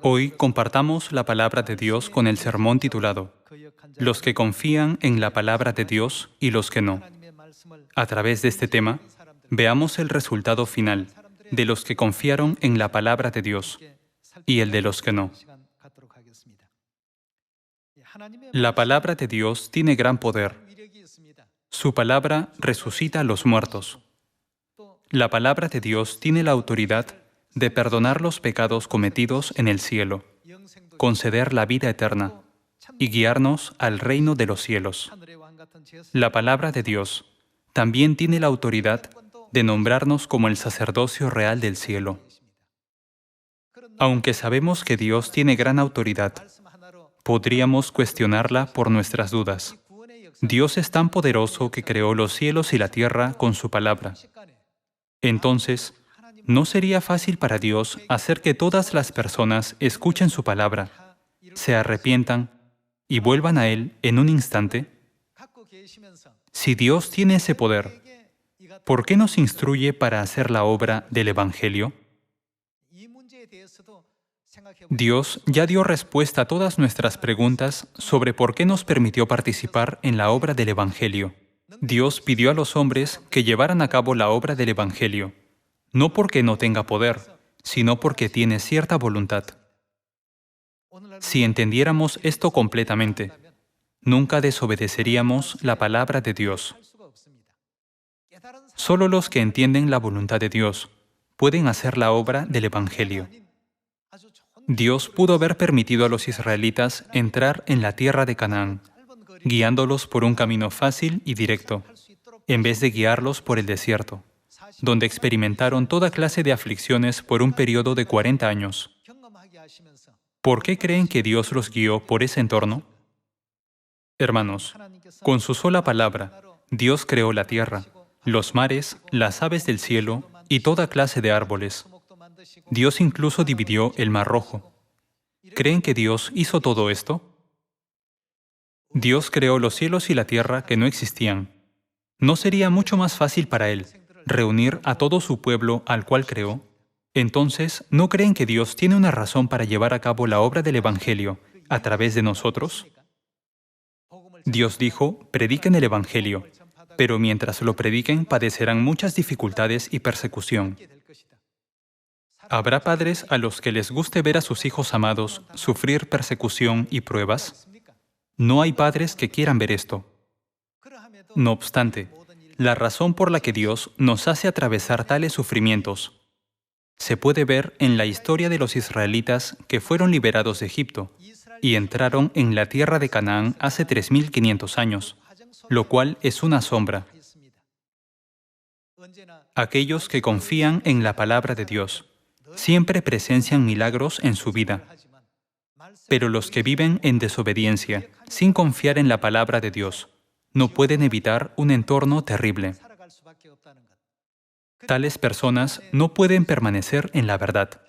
Hoy compartamos la palabra de Dios con el sermón titulado Los que confían en la palabra de Dios y los que no. A través de este tema, veamos el resultado final de los que confiaron en la palabra de Dios y el de los que no. La palabra de Dios tiene gran poder. Su palabra resucita a los muertos. La palabra de Dios tiene la autoridad de perdonar los pecados cometidos en el cielo, conceder la vida eterna y guiarnos al reino de los cielos. La palabra de Dios también tiene la autoridad de nombrarnos como el sacerdocio real del cielo. Aunque sabemos que Dios tiene gran autoridad, podríamos cuestionarla por nuestras dudas. Dios es tan poderoso que creó los cielos y la tierra con su palabra. Entonces, ¿no sería fácil para Dios hacer que todas las personas escuchen su palabra, se arrepientan y vuelvan a Él en un instante? Si Dios tiene ese poder, ¿por qué nos instruye para hacer la obra del Evangelio? Dios ya dio respuesta a todas nuestras preguntas sobre por qué nos permitió participar en la obra del Evangelio. Dios pidió a los hombres que llevaran a cabo la obra del Evangelio, no porque no tenga poder, sino porque tiene cierta voluntad. Si entendiéramos esto completamente, nunca desobedeceríamos la palabra de Dios. Solo los que entienden la voluntad de Dios pueden hacer la obra del Evangelio. Dios pudo haber permitido a los israelitas entrar en la tierra de Canaán, guiándolos por un camino fácil y directo, en vez de guiarlos por el desierto, donde experimentaron toda clase de aflicciones por un periodo de 40 años. ¿Por qué creen que Dios los guió por ese entorno? Hermanos, con su sola palabra, Dios creó la tierra, los mares, las aves del cielo y toda clase de árboles. Dios incluso dividió el Mar Rojo. ¿Creen que Dios hizo todo esto? Dios creó los cielos y la tierra que no existían. ¿No sería mucho más fácil para Él reunir a todo su pueblo al cual creó? Entonces, ¿no creen que Dios tiene una razón para llevar a cabo la obra del Evangelio a través de nosotros? Dios dijo, prediquen el Evangelio, pero mientras lo prediquen padecerán muchas dificultades y persecución. ¿Habrá padres a los que les guste ver a sus hijos amados sufrir persecución y pruebas? No hay padres que quieran ver esto. No obstante, la razón por la que Dios nos hace atravesar tales sufrimientos se puede ver en la historia de los israelitas que fueron liberados de Egipto y entraron en la tierra de Canaán hace 3500 años, lo cual es una sombra. Aquellos que confían en la palabra de Dios siempre presencian milagros en su vida. Pero los que viven en desobediencia, sin confiar en la palabra de Dios, no pueden evitar un entorno terrible. Tales personas no pueden permanecer en la verdad,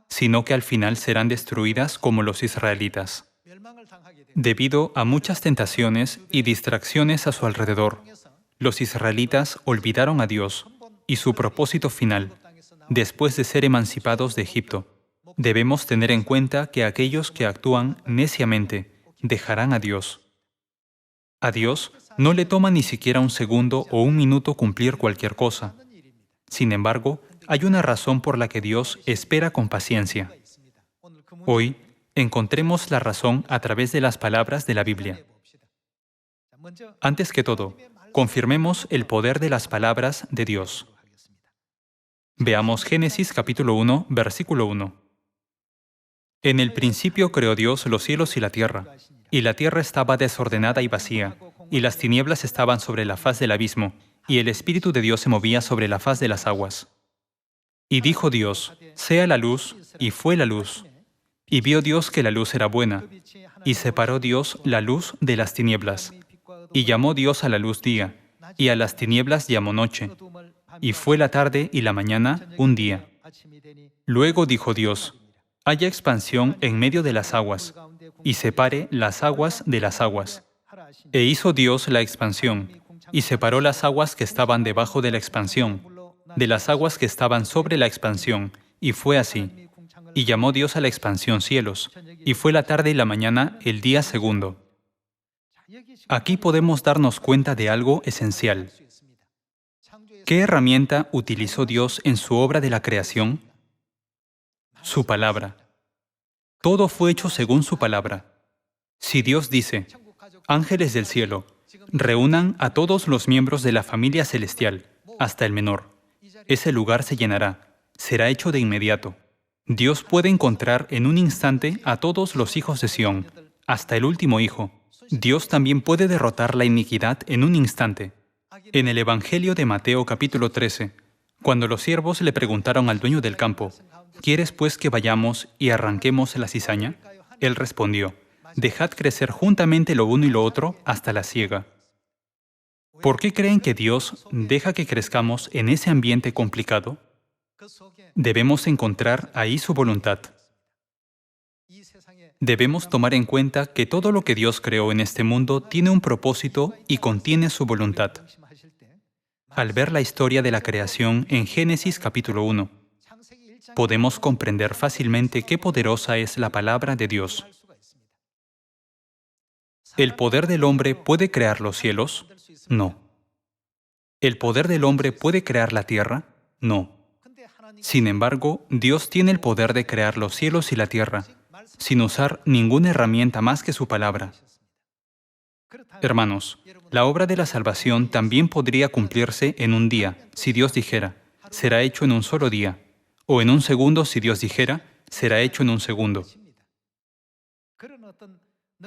sino que al final serán destruidas como los israelitas. Debido a muchas tentaciones y distracciones a su alrededor, los israelitas olvidaron a Dios y su propósito final, después de ser emancipados de Egipto. Debemos tener en cuenta que aquellos que actúan neciamente dejarán a Dios. A Dios no le toma ni siquiera un segundo o un minuto cumplir cualquier cosa. Sin embargo, hay una razón por la que Dios espera con paciencia. Hoy, encontremos la razón a través de las palabras de la Biblia. Antes que todo, confirmemos el poder de las palabras de Dios. Veamos Génesis capítulo 1, versículo 1. En el principio creó Dios los cielos y la tierra estaba desordenada y vacía, y las tinieblas estaban sobre la faz del abismo, y el Espíritu de Dios se movía sobre la faz de las aguas. Y dijo Dios, sea la luz, y fue la luz. Y vio Dios que la luz era buena, y separó Dios la luz de las tinieblas. Y llamó Dios a la luz día, y a las tinieblas llamó noche. Y fue la tarde y la mañana un día. Luego dijo Dios, haya expansión en medio de las aguas, y separe las aguas de las aguas. E hizo Dios la expansión, y separó las aguas que estaban debajo de la expansión, de las aguas que estaban sobre la expansión, y fue así. Y llamó Dios a la expansión cielos, y fue la tarde y la mañana el día segundo. Aquí podemos darnos cuenta de algo esencial. ¿Qué herramienta utilizó Dios en su obra de la creación? Su palabra. Todo fue hecho según su palabra. Si Dios dice, ángeles del cielo, reúnan a todos los miembros de la familia celestial, hasta el menor, ese lugar se llenará, será hecho de inmediato. Dios puede encontrar en un instante a todos los hijos de Sión, hasta el último hijo. Dios también puede derrotar la iniquidad en un instante. En el Evangelio de Mateo capítulo 13, cuando los siervos le preguntaron al dueño del campo, ¿quieres pues que vayamos y arranquemos la cizaña? Él respondió, dejad crecer juntamente lo uno y lo otro hasta la siega. ¿Por qué creen que Dios deja que crezcamos en ese ambiente complicado? Debemos encontrar ahí su voluntad. Debemos tomar en cuenta que todo lo que Dios creó en este mundo tiene un propósito y contiene su voluntad. Al ver la historia de la creación en Génesis capítulo 1, podemos comprender fácilmente qué poderosa es la palabra de Dios. ¿El poder del hombre puede crear los cielos? No. ¿El poder del hombre puede crear la tierra? No. Sin embargo, Dios tiene el poder de crear los cielos y la tierra, sin usar ninguna herramienta más que su palabra. Hermanos, la obra de la salvación también podría cumplirse en un día, si Dios dijera, será hecho en un solo día, o en un segundo si Dios dijera, será hecho en un segundo.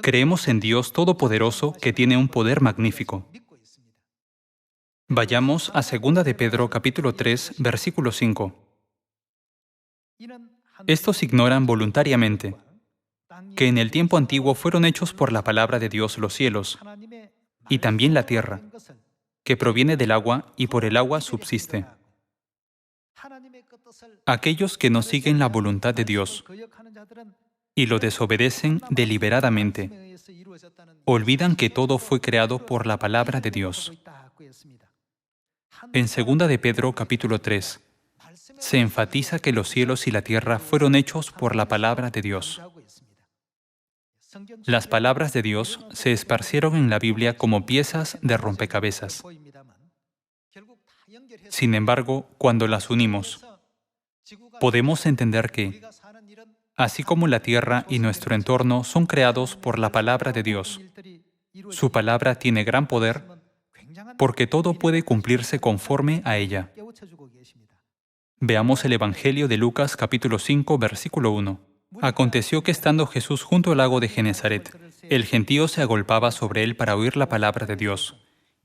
Creemos en Dios Todopoderoso que tiene un poder magnífico. Vayamos a 2 de Pedro capítulo 3, versículo 5. Estos ignoran voluntariamente que en el tiempo antiguo fueron hechos por la palabra de Dios los cielos, y también la tierra, que proviene del agua y por el agua subsiste. Aquellos que no siguen la voluntad de Dios y lo desobedecen deliberadamente, olvidan que todo fue creado por la palabra de Dios. En 2 de Pedro capítulo 3, se enfatiza que los cielos y la tierra fueron hechos por la palabra de Dios. Las palabras de Dios se esparcieron en la Biblia como piezas de rompecabezas. Sin embargo, cuando las unimos, podemos entender que, así como la tierra y nuestro entorno son creados por la palabra de Dios, su palabra tiene gran poder porque todo puede cumplirse conforme a ella. Veamos el Evangelio de Lucas capítulo 5, versículo 1. Aconteció que estando Jesús junto al lago de Genesaret, el gentío se agolpaba sobre él para oír la palabra de Dios.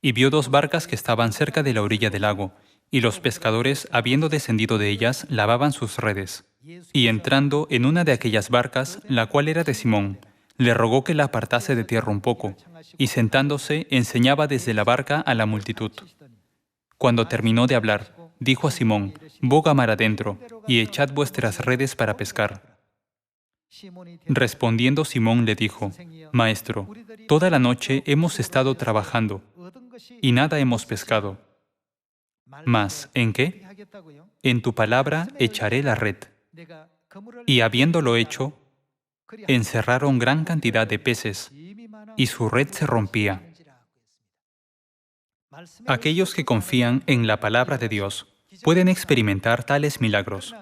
Y vio dos barcas que estaban cerca de la orilla del lago, y los pescadores, habiendo descendido de ellas, lavaban sus redes. Y entrando en una de aquellas barcas, la cual era de Simón, le rogó que la apartase de tierra un poco, y sentándose, enseñaba desde la barca a la multitud. Cuando terminó de hablar, dijo a Simón, boga mar adentro, y echad vuestras redes para pescar. Respondiendo Simón le dijo, Maestro, toda la noche hemos estado trabajando, y nada hemos pescado. Mas, ¿en qué? En tu palabra echaré la red. Y habiéndolo hecho, encerraron gran cantidad de peces, y su red se rompía. Aquellos que confían en la palabra de Dios pueden experimentar tales milagros.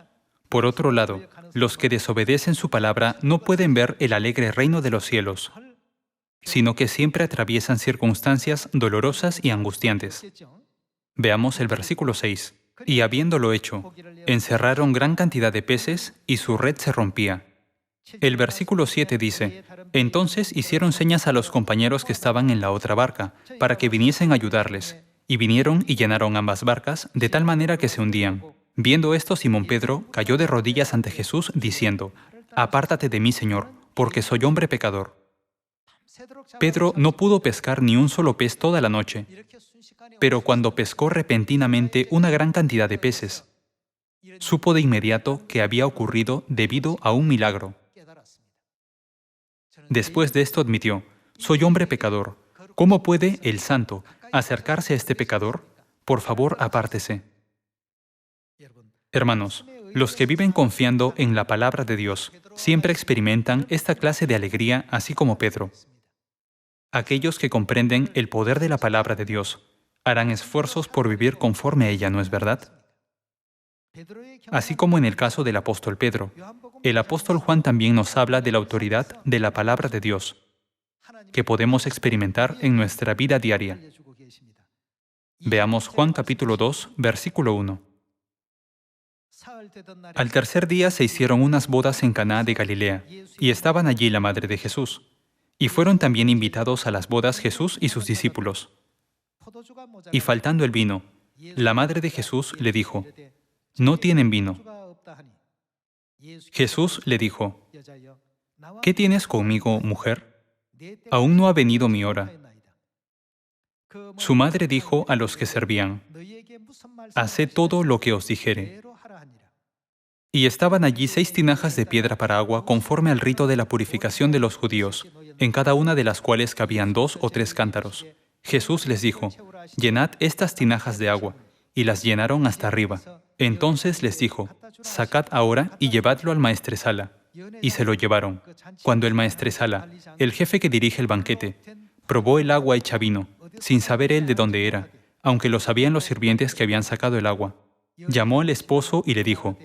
Por otro lado, los que desobedecen su palabra no pueden ver el alegre reino de los cielos, sino que siempre atraviesan circunstancias dolorosas y angustiantes. Veamos el versículo 6. Y habiéndolo hecho, encerraron gran cantidad de peces y su red se rompía. El versículo 7 dice, entonces hicieron señas a los compañeros que estaban en la otra barca, para que viniesen a ayudarles. Y vinieron y llenaron ambas barcas, de tal manera que se hundían. Viendo esto, Simón Pedro cayó de rodillas ante Jesús, diciendo, apártate de mí, Señor, porque soy hombre pecador. Pedro no pudo pescar ni un solo pez toda la noche, pero cuando pescó repentinamente una gran cantidad de peces, supo de inmediato que había ocurrido debido a un milagro. Después de esto admitió, soy hombre pecador. ¿Cómo puede el santo acercarse a este pecador? Por favor, apártese. Hermanos, Los que viven confiando en la palabra de Dios siempre experimentan esta clase de alegría, así como Pedro. Aquellos que comprenden el poder de la palabra de Dios harán esfuerzos por vivir conforme a ella, ¿no es verdad? Así como en el caso del apóstol Pedro, el apóstol Juan también nos habla de la autoridad de la palabra de Dios, que podemos experimentar en nuestra vida diaria. Veamos Juan capítulo 2, versículo 1. Al tercer día se hicieron unas bodas en Caná de Galilea, y estaban allí la madre de Jesús. Y fueron también invitados a las bodas Jesús y sus discípulos. Y faltando el vino, la madre de Jesús le dijo: «No tienen vino». Jesús le dijo: «¿Qué tienes conmigo, mujer? Aún no ha venido mi hora». Su madre dijo a los que servían: «Haced todo lo que os dijere». Y estaban allí 6 tinajas de piedra para agua conforme al rito de la purificación de los judíos, en cada una de las cuales cabían 2 o 3 cántaros. Jesús les dijo: «Llenad estas tinajas de agua», y las llenaron hasta arriba. Entonces les dijo: «Sacad ahora y llevadlo al maestresala». Y se lo llevaron. Cuando el maestresala, el jefe que dirige el banquete, probó el agua hecha vino, sin saber él de dónde era, aunque lo sabían los sirvientes que habían sacado el agua, llamó al esposo y le dijo: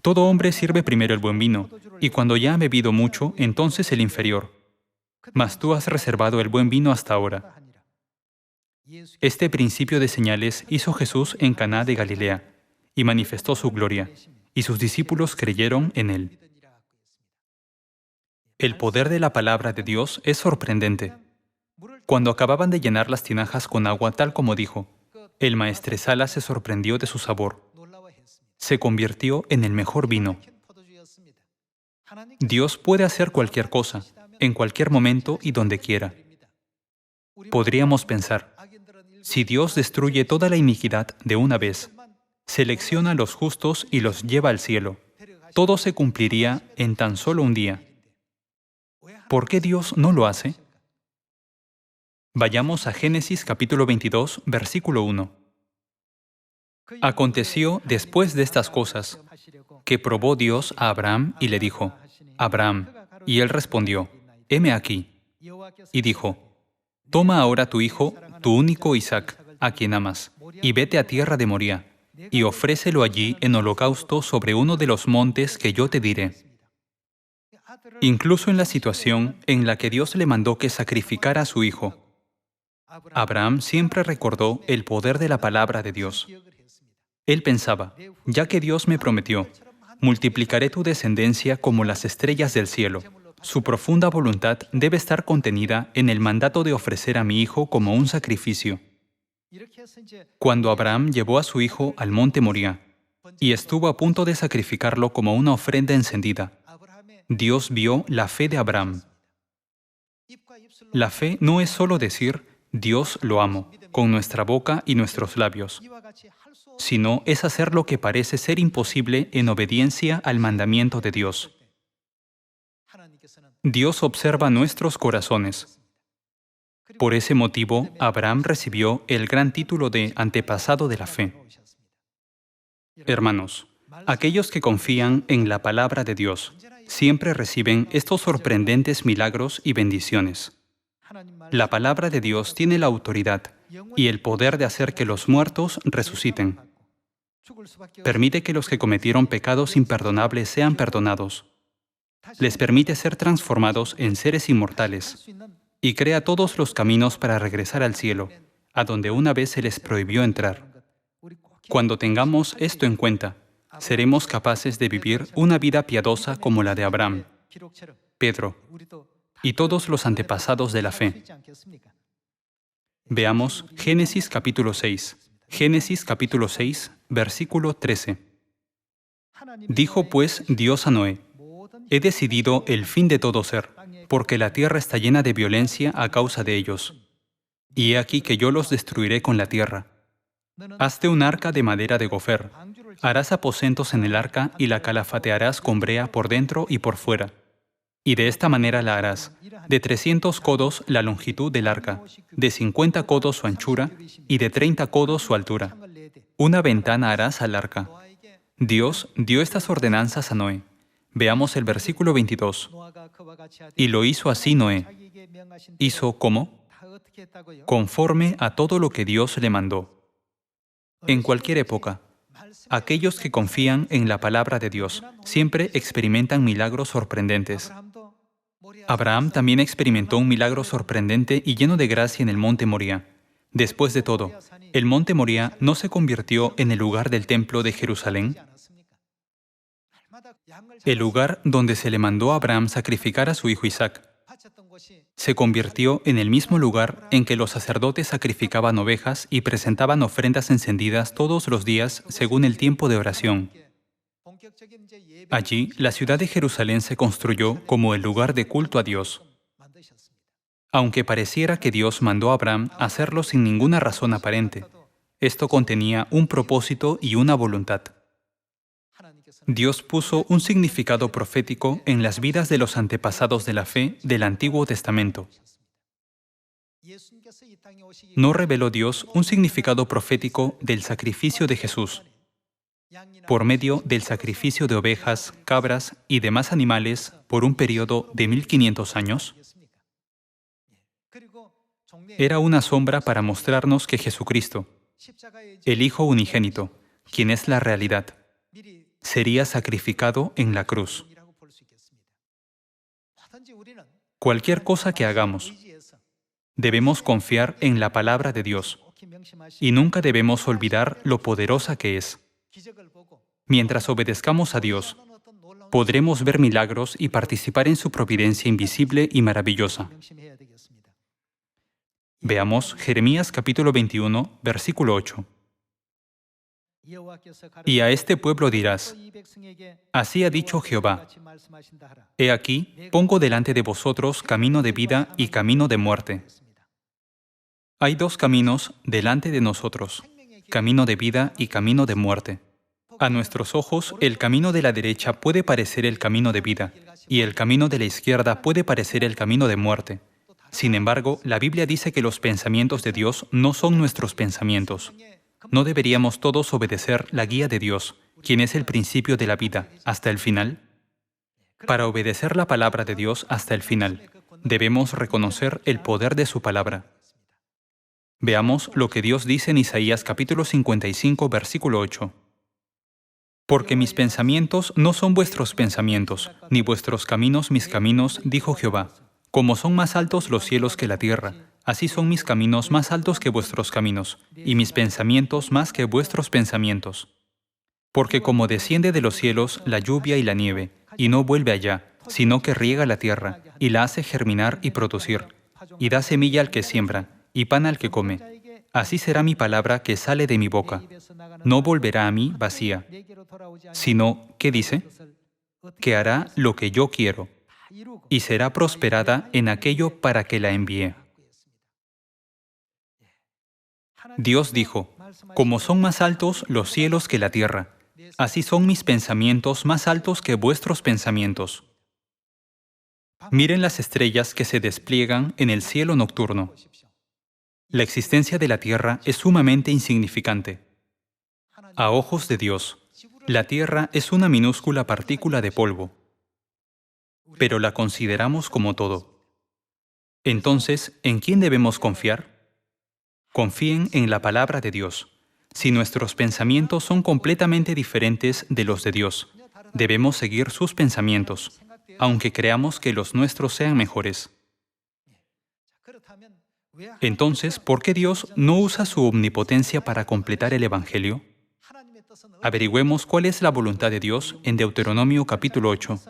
«Todo hombre sirve primero el buen vino, y cuando ya ha bebido mucho, entonces el inferior. Mas tú has reservado el buen vino hasta ahora». Este principio de señales hizo Jesús en Caná de Galilea, y manifestó su gloria, y sus discípulos creyeron en él. El poder de la palabra de Dios es sorprendente. Cuando acababan de llenar las tinajas con agua tal como dijo, el maestresala se sorprendió de su sabor. Se convirtió en el mejor vino. Dios puede hacer cualquier cosa, en cualquier momento y donde quiera. Podríamos pensar, si Dios destruye toda la iniquidad de una vez, selecciona a los justos y los lleva al cielo, todo se cumpliría en tan solo un día. ¿Por qué Dios no lo hace? Vayamos a Génesis capítulo 22, versículo 1. Aconteció después de estas cosas, que probó Dios a Abraham y le dijo: «Abraham». Y él respondió: «Heme aquí». Y dijo: «Toma ahora tu hijo, tu único Isaac, a quien amas, y vete a tierra de Moría, y ofrécelo allí en holocausto sobre uno de los montes que yo te diré». Incluso en la situación en la que Dios le mandó que sacrificara a su hijo, Abraham siempre recordó el poder de la palabra de Dios. Él pensaba: ya que Dios me prometió, multiplicaré tu descendencia como las estrellas del cielo. Su profunda voluntad debe estar contenida en el mandato de ofrecer a mi hijo como un sacrificio. Cuando Abraham llevó a su hijo al monte Moría y estuvo a punto de sacrificarlo como una ofrenda encendida, Dios vio la fe de Abraham. La fe no es solo decir «Dios lo amo» con nuestra boca y nuestros labios, sino es hacer lo que parece ser imposible en obediencia al mandamiento de Dios. Dios observa nuestros corazones. Por ese motivo, Abraham recibió el gran título de antepasado de la fe. Hermanos, aquellos que confían en la palabra de Dios siempre reciben estos sorprendentes milagros y bendiciones. La palabra de Dios tiene la autoridad y el poder de hacer que los muertos resuciten. Permite que los que cometieron pecados imperdonables sean perdonados. Les permite ser transformados en seres inmortales y crea todos los caminos para regresar al cielo, a donde una vez se les prohibió entrar. Cuando tengamos esto en cuenta, seremos capaces de vivir una vida piadosa como la de Abraham, Pedro y todos los antepasados de la fe. Veamos Génesis capítulo 6. Génesis capítulo 6, versículo 13. Dijo pues Dios a Noé: «He decidido el fin de todo ser, porque la tierra está llena de violencia a causa de ellos. Y he aquí que yo los destruiré con la tierra. Hazte un arca de madera de gofer. Harás aposentos en el arca y la calafatearás con brea por dentro y por fuera. Y de esta manera la harás: de 300 codos la longitud del arca, de 50 codos su anchura y de 30 codos su altura. Una ventana harás al arca. Dios dio estas ordenanzas a Noé. Veamos el versículo 22. Y lo hizo así Noé. ¿Hizo cómo? Conforme a todo lo que Dios le mandó. En cualquier época, aquellos que confían en la palabra de Dios siempre experimentan milagros sorprendentes. Abraham también experimentó un milagro sorprendente y lleno de gracia en el monte Moría. Después de todo, ¿el monte Moría no se convirtió en el lugar del templo de Jerusalén? El lugar donde se le mandó a Abraham sacrificar a su hijo Isaac se convirtió en el mismo lugar en que los sacerdotes sacrificaban ovejas y presentaban ofrendas encendidas todos los días según el tiempo de oración. Allí, la ciudad de Jerusalén se construyó como el lugar de culto a Dios. Aunque pareciera que Dios mandó a Abraham hacerlo sin ninguna razón aparente, esto contenía un propósito y una voluntad. Dios puso un significado profético en las vidas de los antepasados de la fe del Antiguo Testamento. ¿No reveló Dios un significado profético del sacrificio de Jesús? Por medio del sacrificio de ovejas, cabras y demás animales por un periodo de 1500 años. Era una sombra para mostrarnos que Jesucristo, el Hijo unigénito, quien es la realidad, sería sacrificado en la cruz. Cualquier cosa que hagamos, debemos confiar en la palabra de Dios y nunca debemos olvidar lo poderosa que es. Mientras obedezcamos a Dios, podremos ver milagros y participar en su providencia invisible y maravillosa. Veamos Jeremías capítulo 21, versículo 8. Y a este pueblo dirás, así ha dicho Jehová, he aquí, pongo delante de vosotros camino de vida y camino de muerte. Hay dos caminos delante de nosotros, camino de vida y camino de muerte. A nuestros ojos, el camino de la derecha puede parecer el camino de vida, y el camino de la izquierda puede parecer el camino de muerte. Sin embargo, la Biblia dice que los pensamientos de Dios no son nuestros pensamientos. ¿No deberíamos todos obedecer la guía de Dios, quien es el principio de la vida, hasta el final? Para obedecer la palabra de Dios hasta el final, debemos reconocer el poder de su palabra. Veamos lo que Dios dice en Isaías capítulo 55, versículo 8. Porque mis pensamientos no son vuestros pensamientos, ni vuestros caminos mis caminos, dijo Jehová. Como son más altos los cielos que la tierra, así son mis caminos más altos que vuestros caminos, y mis pensamientos más que vuestros pensamientos. Porque como desciende de los cielos la lluvia y la nieve, y no vuelve allá, sino que riega la tierra, y la hace germinar y producir, y da semilla al que siembra, y pan al que come, así será mi palabra que sale de mi boca. No volverá a mí vacía, sino, ¿qué dice? Que hará lo que yo quiero, y será prosperada en aquello para que la envíe. Dios dijo, como son más altos los cielos que la tierra, así son mis pensamientos más altos que vuestros pensamientos. Miren las estrellas que se despliegan en el cielo nocturno. La existencia de la Tierra es sumamente insignificante. A ojos de Dios, la Tierra es una minúscula partícula de polvo, pero la consideramos como todo. Entonces, ¿en quién debemos confiar? Confíen en la palabra de Dios. Si nuestros pensamientos son completamente diferentes de los de Dios, debemos seguir sus pensamientos, aunque creamos que los nuestros sean mejores. Entonces, ¿por qué Dios no usa su omnipotencia para completar el Evangelio? Averigüemos cuál es la voluntad de Dios en Deuteronomio capítulo 8.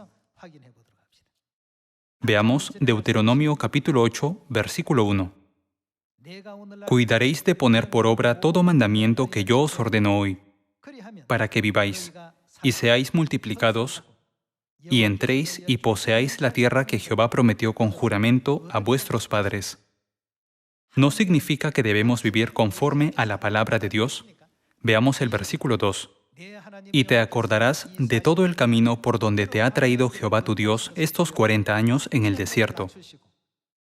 Veamos Deuteronomio capítulo 8, versículo 1. Cuidaréis de poner por obra todo mandamiento que yo os ordeno hoy, para que viváis, y seáis multiplicados, y entréis y poseáis la tierra que Jehová prometió con juramento a vuestros padres. ¿No significa que debemos vivir conforme a la palabra de Dios? Veamos el versículo 2. Y te acordarás de todo el camino por donde te ha traído Jehová tu Dios estos 40 años en el desierto,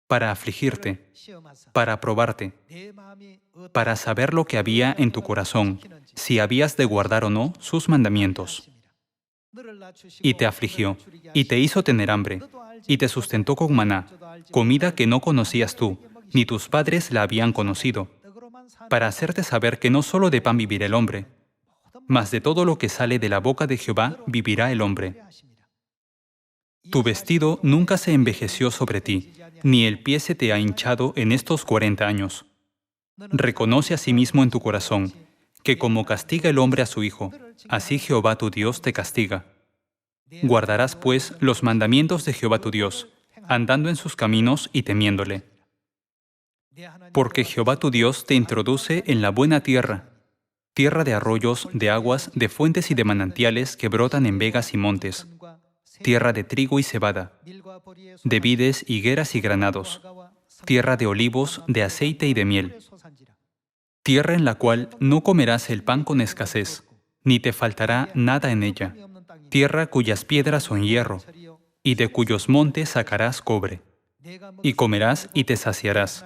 para afligirte, para probarte, para saber lo que había en tu corazón, si habías de guardar o no sus mandamientos. Y te afligió, y te hizo tener hambre, y te sustentó con maná, comida que no conocías tú, ni tus padres la habían conocido, para hacerte saber que no solo de pan vivirá el hombre, mas de todo lo que sale de la boca de Jehová vivirá el hombre. Tu vestido nunca se envejeció sobre ti, ni el pie se te ha hinchado en estos 40 años. Reconoce asimismo en tu corazón, que como castiga el hombre a su hijo, así Jehová tu Dios te castiga. Guardarás, pues, los mandamientos de Jehová tu Dios, andando en sus caminos y temiéndole. Porque Jehová tu Dios te introduce en la buena tierra, tierra de arroyos, de aguas, de fuentes y de manantiales que brotan en vegas y montes, tierra de trigo y cebada, de vides, higueras y granados, tierra de olivos, de aceite y de miel, tierra en la cual no comerás el pan con escasez, ni te faltará nada en ella, tierra cuyas piedras son hierro, y de cuyos montes sacarás cobre. Y comerás y te saciarás,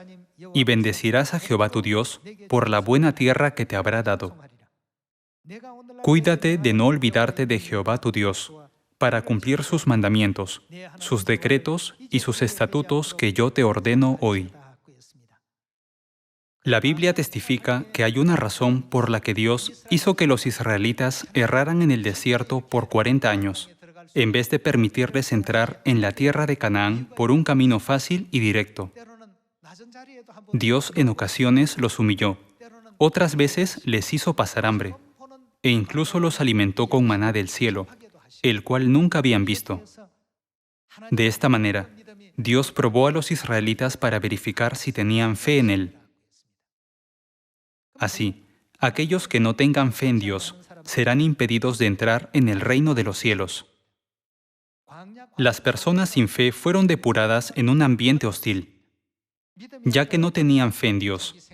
y bendecirás a Jehová tu Dios por la buena tierra que te habrá dado. Cuídate de no olvidarte de Jehová tu Dios, para cumplir sus mandamientos, sus decretos y sus estatutos que yo te ordeno hoy. La Biblia testifica que hay una razón por la que Dios hizo que los israelitas erraran en el desierto por 40 años, en vez de permitirles entrar en la tierra de Canaán por un camino fácil y directo. Dios en ocasiones los humilló, otras veces les hizo pasar hambre, e incluso los alimentó con maná del cielo, el cual nunca habían visto. De esta manera, Dios probó a los israelitas para verificar si tenían fe en Él. Así, aquellos que no tengan fe en Dios serán impedidos de entrar en el reino de los cielos. Las personas sin fe fueron depuradas en un ambiente hostil, ya que no tenían fe en Dios.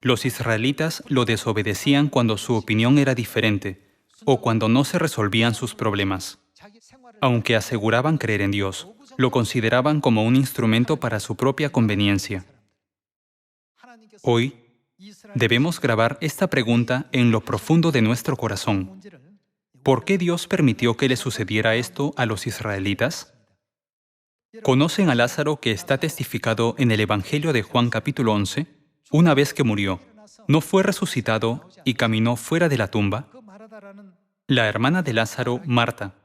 Los israelitas lo desobedecían cuando su opinión era diferente o cuando no se resolvían sus problemas. Aunque aseguraban creer en Dios, lo consideraban como un instrumento para su propia conveniencia. Hoy, debemos grabar esta pregunta en lo profundo de nuestro corazón. ¿Por qué Dios permitió que le sucediera esto a los israelitas? ¿Conocen a Lázaro que está testificado en el Evangelio de Juan capítulo 11? Una vez que murió, ¿no fue resucitado y caminó fuera de la tumba? La hermana de Lázaro, Marta,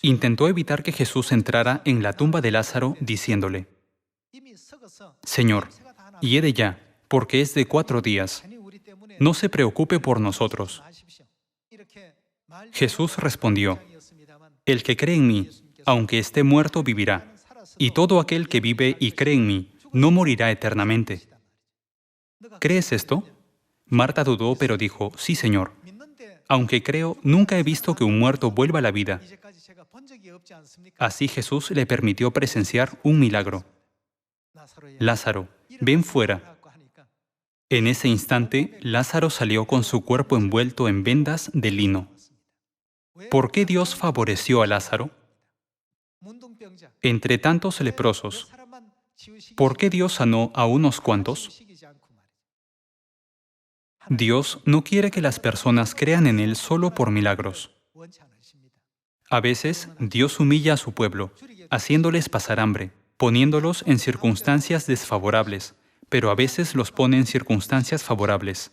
intentó evitar que Jesús entrara en la tumba de Lázaro diciéndole: Señor, hiede ya, porque es de 4 días. No se preocupe por nosotros. Jesús respondió: El que cree en mí, aunque esté muerto, vivirá. Y todo aquel que vive y cree en mí, no morirá eternamente. ¿Crees esto? Marta dudó, pero dijo: Sí, Señor. Aunque creo, nunca he visto que un muerto vuelva a la vida. Así Jesús le permitió presenciar un milagro. Lázaro, ven fuera. En ese instante, Lázaro salió con su cuerpo envuelto en vendas de lino. ¿Por qué Dios favoreció a Lázaro? Entre tantos leprosos, ¿por qué Dios sanó a unos cuantos? Dios no quiere que las personas crean en Él solo por milagros. A veces, Dios humilla a su pueblo, haciéndoles pasar hambre, poniéndolos en circunstancias desfavorables, pero a veces los pone en circunstancias favorables.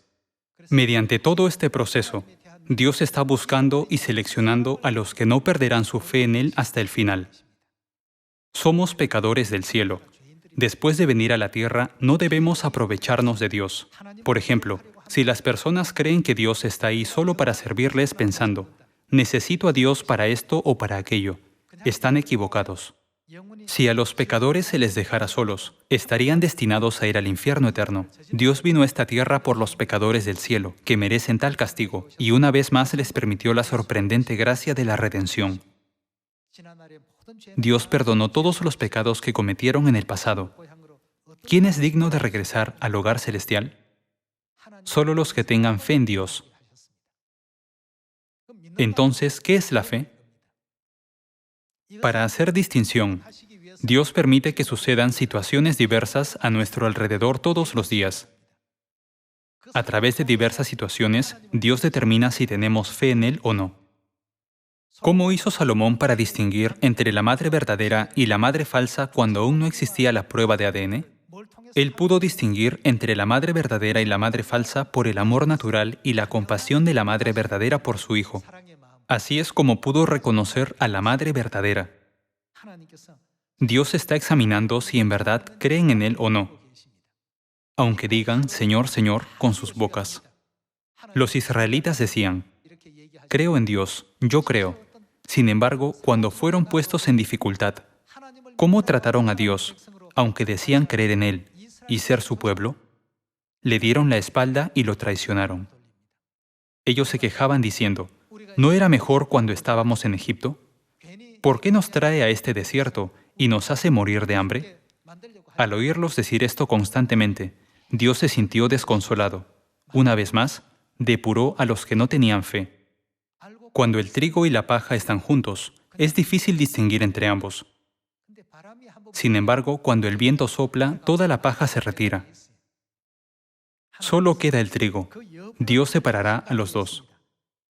Mediante todo este proceso, Dios está buscando y seleccionando a los que no perderán su fe en Él hasta el final. Somos pecadores del cielo. Después de venir a la tierra, no debemos aprovecharnos de Dios. Por ejemplo, si las personas creen que Dios está ahí solo para servirles pensando: necesito a Dios para esto o para aquello, están equivocados. Si a los pecadores se les dejara solos, estarían destinados a ir al infierno eterno. Dios vino a esta tierra por los pecadores del cielo, que merecen tal castigo, y una vez más les permitió la sorprendente gracia de la redención. Dios perdonó todos los pecados que cometieron en el pasado. ¿Quién es digno de regresar al hogar celestial? Solo los que tengan fe en Dios. Entonces, ¿qué es la fe? Para hacer distinción, Dios permite que sucedan situaciones diversas a nuestro alrededor todos los días. A través de diversas situaciones, Dios determina si tenemos fe en Él o no. ¿Cómo hizo Salomón para distinguir entre la madre verdadera y la madre falsa cuando aún no existía la prueba de ADN? Él pudo distinguir entre la madre verdadera y la madre falsa por el amor natural y la compasión de la madre verdadera por su hijo. Así es como pudo reconocer a la madre verdadera. Dios está examinando si en verdad creen en Él o no, aunque digan Señor, Señor con sus bocas. Los israelitas decían, creo en Dios, yo creo. Sin embargo, cuando fueron puestos en dificultad, ¿cómo trataron a Dios, aunque decían creer en Él y ser su pueblo? Le dieron la espalda y lo traicionaron. Ellos se quejaban diciendo, ¿no era mejor cuando estábamos en Egipto? ¿Por qué nos trae a este desierto y nos hace morir de hambre? Al oírlos decir esto constantemente, Dios se sintió desconsolado. Una vez más, depuró a los que no tenían fe. Cuando el trigo y la paja están juntos, es difícil distinguir entre ambos. Sin embargo, cuando el viento sopla, toda la paja se retira. Solo queda el trigo. Dios separará a los dos.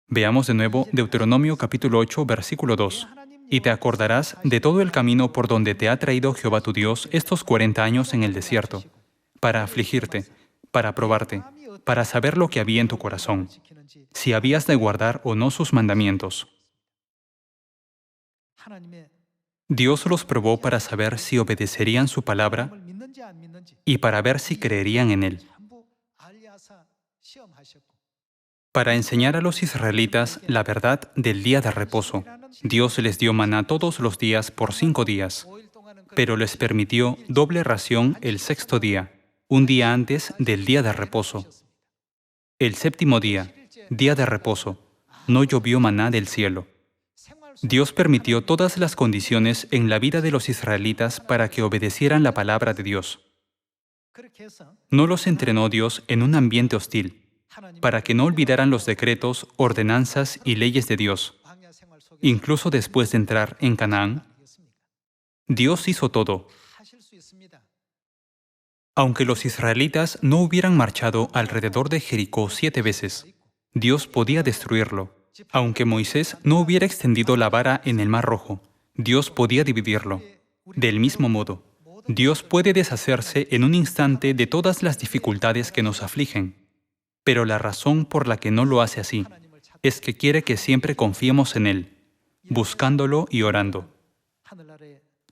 Veamos de nuevo Deuteronomio capítulo 8, versículo 2. Y te acordarás de todo el camino por donde te ha traído Jehová tu Dios estos 40 años en el desierto, para afligirte, para probarte, para saber lo que había en tu corazón, si habías de guardar o no sus mandamientos. Dios los probó para saber si obedecerían su palabra y para ver si creerían en Él. Para enseñar a los israelitas la verdad del día de reposo, Dios les dio maná todos los días por 5 días, pero les permitió doble ración el sexto día, un día antes del día de reposo. El séptimo día, día de reposo, no llovió maná del cielo. Dios permitió todas las condiciones en la vida de los israelitas para que obedecieran la palabra de Dios. No los entrenó Dios en un ambiente hostil, para que no olvidaran los decretos, ordenanzas y leyes de Dios. Incluso después de entrar en Canaán, Dios hizo todo. Aunque los israelitas no hubieran marchado alrededor de Jericó 7 veces, Dios podía destruirlo. Aunque Moisés no hubiera extendido la vara en el Mar Rojo, Dios podía dividirlo. Del mismo modo, Dios puede deshacerse en un instante de todas las dificultades que nos afligen. Pero la razón por la que no lo hace así es que quiere que siempre confiemos en Él, buscándolo y orando.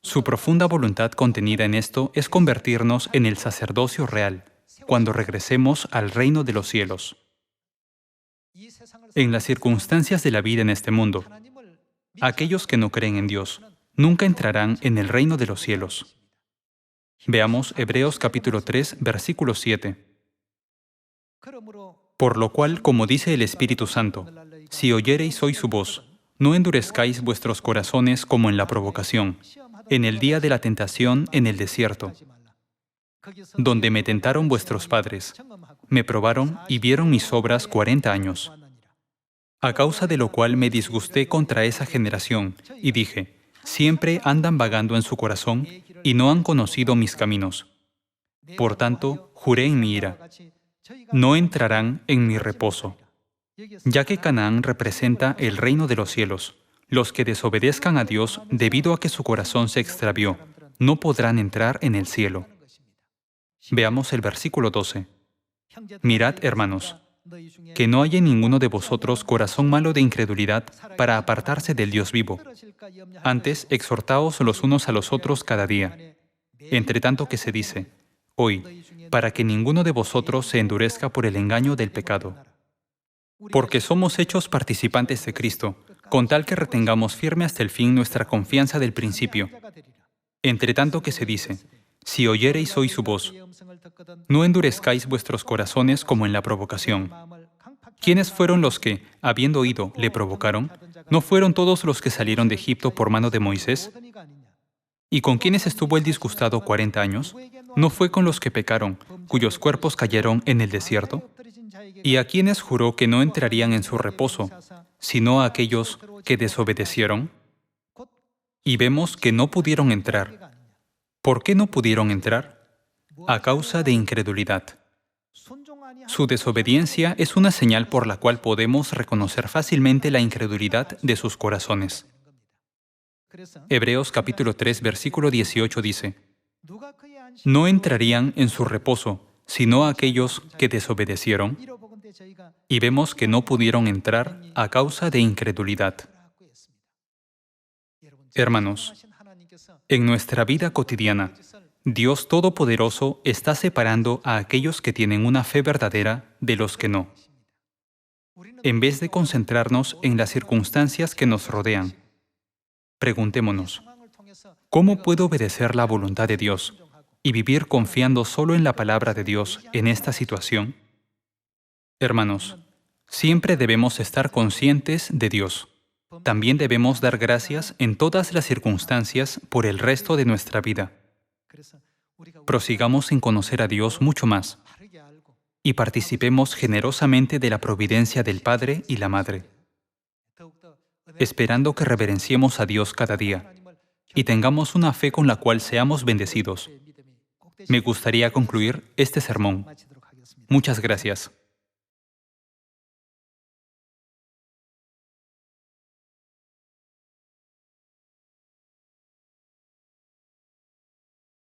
Su profunda voluntad contenida en esto es convertirnos en el sacerdocio real, cuando regresemos al reino de los cielos. En las circunstancias de la vida en este mundo, aquellos que no creen en Dios nunca entrarán en el reino de los cielos. Veamos Hebreos capítulo 3, versículo 7. Por lo cual, como dice el Espíritu Santo, si oyereis hoy su voz, no endurezcáis vuestros corazones como en la provocación, en el día de la tentación en el desierto, donde me tentaron vuestros padres, me probaron y vieron mis obras 40 años. A causa de lo cual me disgusté contra esa generación, y dije, siempre andan vagando en su corazón, y no han conocido mis caminos. Por tanto, juré en mi ira, no entrarán en mi reposo. Ya que Canaán representa el reino de los cielos, los que desobedezcan a Dios debido a que su corazón se extravió, no podrán entrar en el cielo. Veamos el versículo 12. Mirad, hermanos, que no haya en ninguno de vosotros corazón malo de incredulidad para apartarse del Dios vivo. Antes, exhortaos los unos a los otros cada día, entre tanto que se dice, hoy, para que ninguno de vosotros se endurezca por el engaño del pecado. Porque somos hechos participantes de Cristo, con tal que retengamos firme hasta el fin nuestra confianza del principio. Entre tanto que se dice, si oyereis hoy su voz, no endurezcáis vuestros corazones como en la provocación. ¿Quiénes fueron los que, habiendo oído, le provocaron? ¿No fueron todos los que salieron de Egipto por mano de Moisés? ¿Y con quiénes estuvo él disgustado 40 años? ¿No fue con los que pecaron, cuyos cuerpos cayeron en el desierto? ¿Y a quiénes juró que no entrarían en su reposo, sino a aquellos que desobedecieron? Y vemos que no pudieron entrar. ¿Por qué no pudieron entrar? A causa de incredulidad. Su desobediencia es una señal por la cual podemos reconocer fácilmente la incredulidad de sus corazones. Hebreos capítulo 3, versículo 18 dice: No entrarían en su reposo, sino aquellos que desobedecieron, y vemos que no pudieron entrar a causa de incredulidad. Hermanos, en nuestra vida cotidiana, Dios Todopoderoso está separando a aquellos que tienen una fe verdadera de los que no. En vez de concentrarnos en las circunstancias que nos rodean, preguntémonos, ¿cómo puedo obedecer la voluntad de Dios y vivir confiando solo en la palabra de Dios en esta situación? Hermanos, siempre debemos estar conscientes de Dios. También debemos dar gracias en todas las circunstancias por el resto de nuestra vida. Prosigamos en conocer a Dios mucho más y participemos generosamente de la providencia del Padre y la Madre, esperando que reverenciemos a Dios cada día y tengamos una fe con la cual seamos bendecidos. Me gustaría concluir este sermón. Muchas gracias.